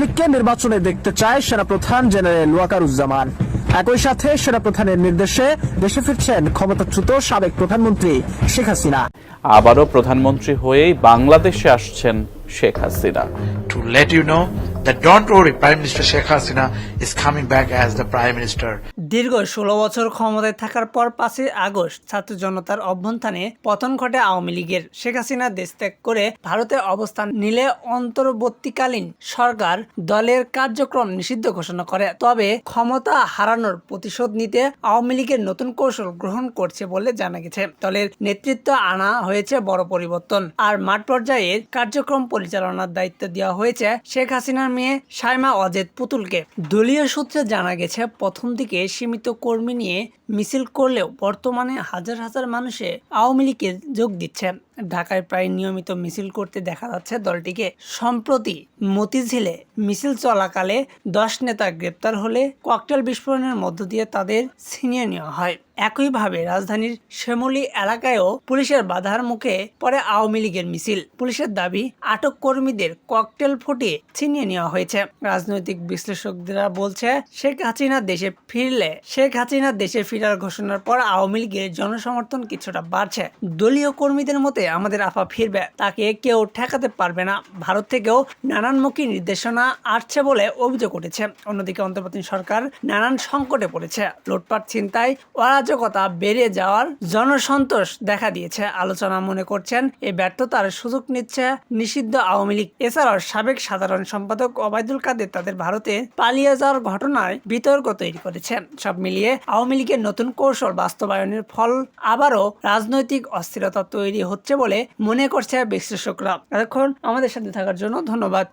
লীগকে নির্বাচনে দেখতে চায় সেনাপ্রধান জেনারেল ওয়াকারুজ্জামান। একই সাথে সেনাপ্রধানের নির্দেশে দেশে ফিরছেন ক্ষমতাচ্যুত সাবেক প্রধানমন্ত্রী শেখ হাসিনা। আবারও প্রধানমন্ত্রী হয়েই বাংলাদেশে আসছেন Sheikh Hasina. To let you know that don't worry, Prime Minister Sheikh Hasina is coming back as the Prime Minister. দীর্ঘ ১৬ বছর ক্ষমতায় থাকার পর ৫ই আগস্ট ছাত্র জনতার অভ্যুত্থানে পতন ঘটে আওয়ামী লীগের। শেখ হাসিনা দেশ ত্যাগ করে ভারতে অবস্থান নিলে অন্তর্বর্তীকালীন সরকার দলের কার্যক্রম নিষিদ্ধ ঘোষণা করে। তবে ক্ষমতা হারানোর প্রতিশোধ নিতে আওয়ামী লীগের নতুন কৌশল গ্রহণ করছে বলে জানা গেছে। দলের নেতৃত্ব আনা হয়েছে বড় পরিবর্তন, আর মাঠ পর্যায়ে কার্যক্রম পরিচালনার দায়িত্ব দেওয়া হয়েছে শেখ হাসিনার মেয়ে শাইমা ওয়াজেদ পুতুলকে। দলীয় সূত্রে জানা গেছে প্রথম দিকে সীমিত কর্মী নিয়ে মিছিল করলেও বর্তমানে হাজার হাজার মানুষে আওয়ামী লীগে যোগ দিচ্ছে। ঢাকায় প্রায় নিয়মিত মিছিল করতে দেখা যাচ্ছে দলটিকে। সম্প্রতি মতিঝিলে মিছিল চলাকালে 10 নেতা গ্রেপ্তার হলে ককটেল বিস্ফোরণের মধ্য দিয়ে তাদের ছিনিয়ে নেওয়া হয়। একইভাবে রাজধানীর শ্যামলী এলাকায়ও পুলিশের বাধার মুখে পড়ে আওয়ামী লীগের মিছিল। পুলিশের দাবি, আটক কর্মীদের ককটেল ফুটিয়ে ছিনিয়ে নেওয়া হয়েছে। রাজনৈতিক বিশ্লেষকরা বলছে, শেখ হাসিনা দেশে ফেরার ঘোষণার পর আওয়ামী লীগের জনসমর্থন কিছুটা বাড়ছে। দলীয় কর্মীদের মতে, আমাদের আপা ফিরবে, তাকে কেউ ঠেকাতে পারবে না। ভারত থেকেও নানানমুখী নির্দেশনা আসছে বলে অভিযোগ উঠেছে। অন্যদিকে অন্তর্বর্তী সরকার নানান সংকটে পড়েছে। লুটপাট, ছিনতাই, অরাজকতা বেড়ে যাওয়ার জনসন্তোষ দেখা দিয়েছে। আলোচনা মনে করছেন এই ব্যর্থতার সুযোগ নিচ্ছে নিষিদ্ধ আওয়ামী লীগ। এছাড়াও সাবেক সাধারণ সম্পাদক ওবায়দুল কাদের তাদের ভারতে পালিয়ে যাওয়ার ঘটনায় বিতর্ক তৈরি করেছে। সব মিলিয়ে আওয়ামী লীগের নতুন কৌশল বাস্তবায়নের ফল আবারও রাজনৈতিক অস্থিরতা তৈরি হচ্ছে বলে মনে করছে বিশ্লেষকরা। এতক্ষণ আমাদের সাথে থাকার জন্য ধন্যবাদ।